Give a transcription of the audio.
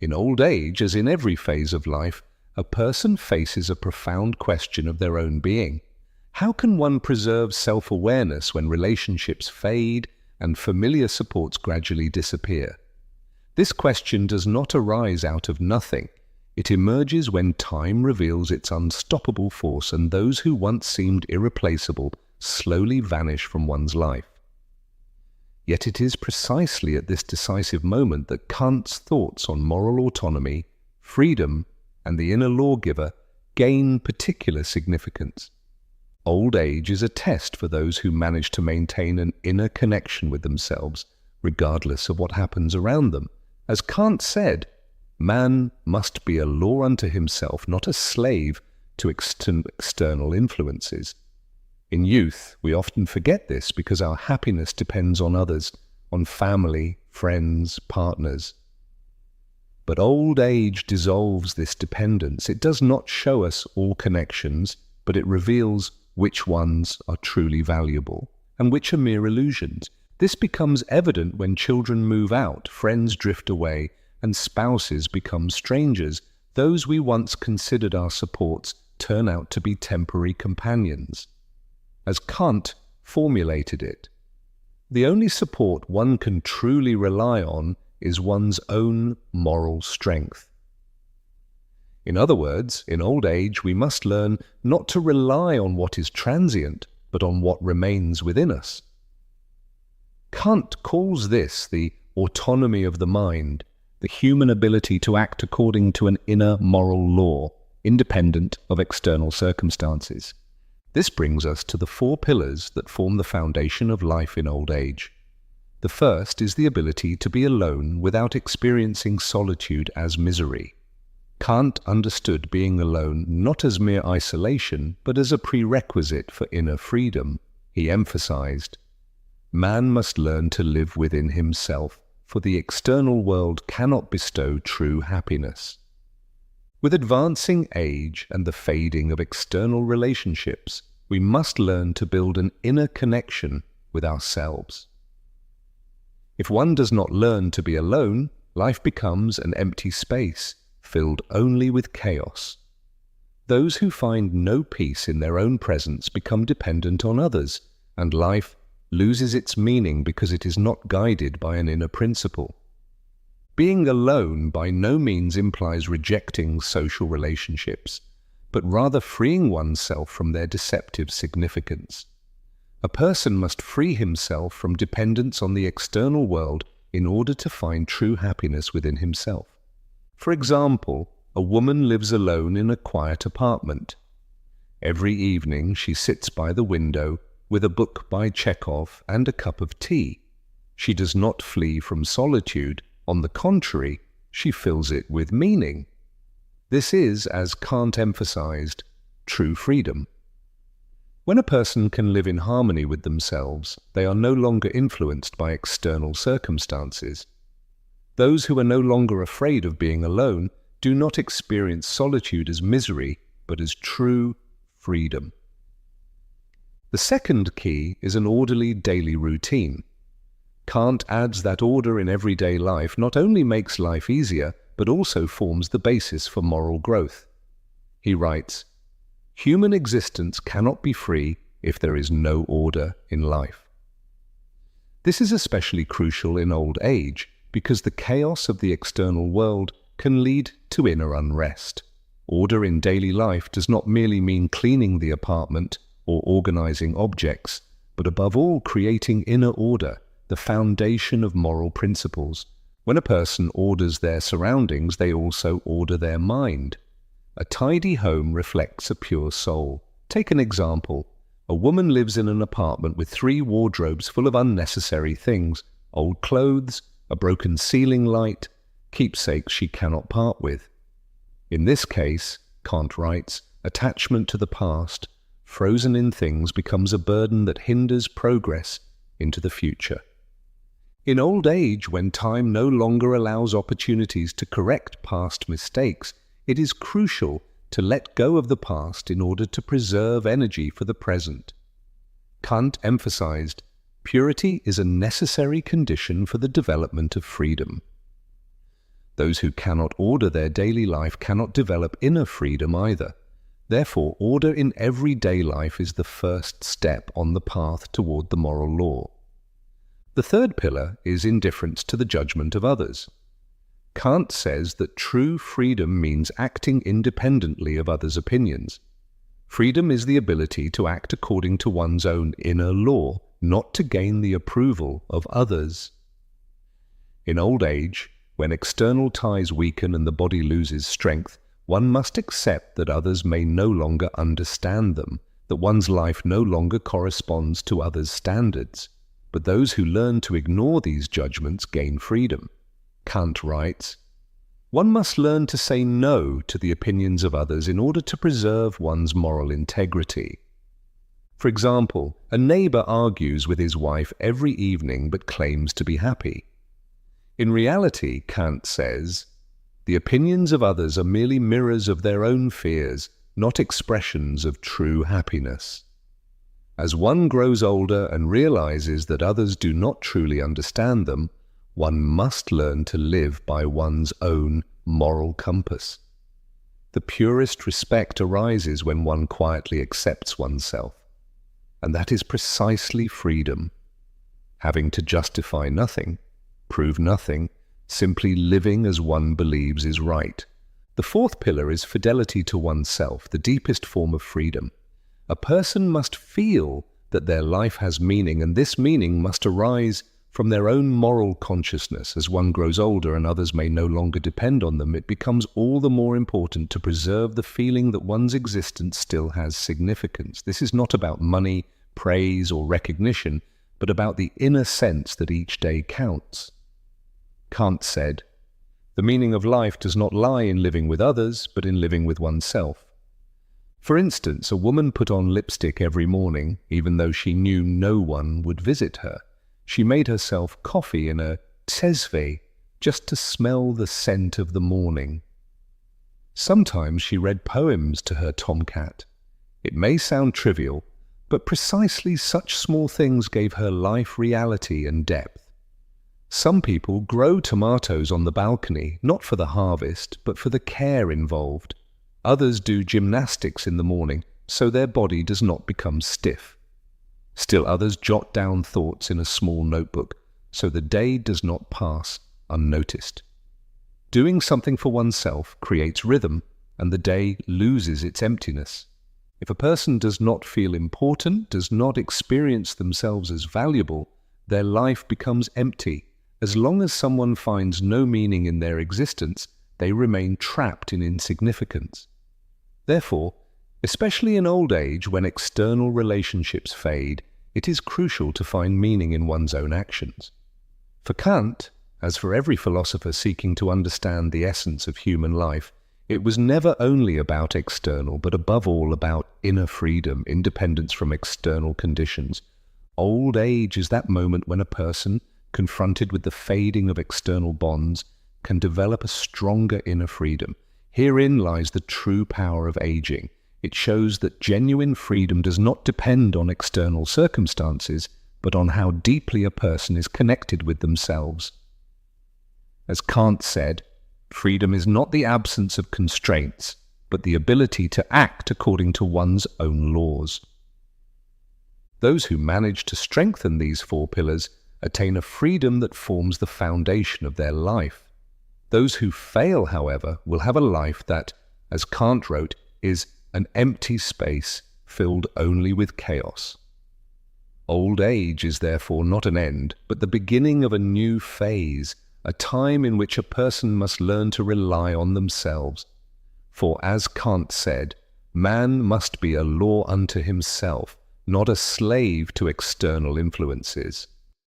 In old age, as in every phase of life, a person faces a profound question of their own being. How can one preserve self-awareness when relationships fade and familiar supports gradually disappear? This question does not arise out of nothing. It emerges when time reveals its unstoppable force and those who once seemed irreplaceable slowly vanish from one's life. Yet it is precisely at this decisive moment that Kant's thoughts on moral autonomy, freedom, and the inner lawgiver gain particular significance. Old age is a test for those who manage to maintain an inner connection with themselves, regardless of what happens around them. As Kant said, man must be a law unto himself, not a slave to external influences. In youth, we often forget this because our happiness depends on others, on family, friends, partners. But old age dissolves this dependence. It does not show us all connections, but it reveals which ones are truly valuable and which are mere illusions. This becomes evident when children move out, friends drift away, and spouses become strangers. Those we once considered our supports turn out to be temporary companions. As Kant formulated it, the only support one can truly rely on is one's own moral strength. In other words, in old age we must learn not to rely on what is transient, but on what remains within us. Kant calls this the autonomy of the mind, the human ability to act according to an inner moral law, independent of external circumstances. This brings us to the four pillars that form the foundation of life in old age. The first is the ability to be alone without experiencing solitude as misery. Kant understood being alone not as mere isolation, but as a prerequisite for inner freedom. He emphasized, man must learn to live within himself, for the external world cannot bestow true happiness. With advancing age and the fading of external relationships, we must learn to build an inner connection with ourselves. If one does not learn to be alone, life becomes an empty space, filled only with chaos. Those who find no peace in their own presence become dependent on others, and life loses its meaning because it is not guided by an inner principle. Being alone by no means implies rejecting social relationships, but rather freeing oneself from their deceptive significance. A person must free himself from dependence on the external world in order to find true happiness within himself. For example, a woman lives alone in a quiet apartment. Every evening she sits by the window with a book by Chekhov and a cup of tea. She does not flee from solitude. On the contrary, she fills it with meaning. This is, as Kant emphasized, true freedom. When a person can live in harmony with themselves, they are no longer influenced by external circumstances. Those who are no longer afraid of being alone do not experience solitude as misery, but as true freedom. The second key is an orderly daily routine. Kant adds that order in everyday life not only makes life easier, but also forms the basis for moral growth. He writes, "Human existence cannot be free if there is no order in life." This is especially crucial in old age, because the chaos of the external world can lead to inner unrest. Order in daily life does not merely mean cleaning the apartment or organizing objects, but above all creating inner order, the foundation of moral principles. When a person orders their surroundings, they also order their mind. A tidy home reflects a pure soul. Take an example. A woman lives in an apartment with 3 wardrobes full of unnecessary things, old clothes, a broken ceiling light, keepsakes she cannot part with. In this case, Kant writes, attachment to the past, frozen in things, becomes a burden that hinders progress into the future. In old age, when time no longer allows opportunities to correct past mistakes, it is crucial to let go of the past in order to preserve energy for the present. Kant emphasized, purity is a necessary condition for the development of freedom. Those who cannot order their daily life cannot develop inner freedom either. Therefore, order in everyday life is the first step on the path toward the moral law. The third pillar is indifference to the judgment of others. Kant says that true freedom means acting independently of others' opinions. Freedom is the ability to act according to one's own inner law, not to gain the approval of others. In old age, when external ties weaken and the body loses strength, one must accept that others may no longer understand them, that one's life no longer corresponds to others' standards. But those who learn to ignore these judgments gain freedom. Kant writes, "One must learn to say no to the opinions of others in order to preserve one's moral integrity." For example, a neighbor argues with his wife every evening but claims to be happy. In reality, Kant says, the opinions of others are merely mirrors of their own fears, not expressions of true happiness. As one grows older and realizes that others do not truly understand them, one must learn to live by one's own moral compass. The purest respect arises when one quietly accepts oneself, and that is precisely freedom. Having to justify nothing, prove nothing, simply living as one believes is right. The fourth pillar is fidelity to oneself, the deepest form of freedom. A person must feel that their life has meaning, and this meaning must arise from their own moral consciousness. As one grows older and others may no longer depend on them, it becomes all the more important to preserve the feeling that one's existence still has significance. This is not about money, praise, or recognition, but about the inner sense that each day counts. Kant said, "The meaning of life does not lie in living with others, but in living with oneself." For instance, a woman put on lipstick every morning, even though she knew no one would visit her. She made herself coffee in a tsezve just to smell the scent of the morning. Sometimes she read poems to her tomcat. It may sound trivial, but precisely such small things gave her life reality and depth. Some people grow tomatoes on the balcony, not for the harvest, but for the care involved. Others do gymnastics in the morning, so their body does not become stiff. Still others jot down thoughts in a small notebook, so the day does not pass unnoticed. Doing something for oneself creates rhythm, and the day loses its emptiness. If a person does not feel important, does not experience themselves as valuable, their life becomes empty. As long as someone finds no meaning in their existence, they remain trapped in insignificance. Therefore, especially in old age when external relationships fade, it is crucial to find meaning in one's own actions. For Kant, as for every philosopher seeking to understand the essence of human life, it was never only about external, but above all about inner freedom, independence from external conditions. Old age is that moment when a person, confronted with the fading of external bonds, can develop a stronger inner freedom. Herein lies the true power of aging. It shows that genuine freedom does not depend on external circumstances, but on how deeply a person is connected with themselves. As Kant said, freedom is not the absence of constraints, but the ability to act according to one's own laws. Those who manage to strengthen these four pillars attain a freedom that forms the foundation of their life. Those who fail, however, will have a life that, as Kant wrote, is an empty space filled only with chaos. Old age is therefore not an end, but the beginning of a new phase, a time in which a person must learn to rely on themselves. For as Kant said, man must be a law unto himself, not a slave to external influences.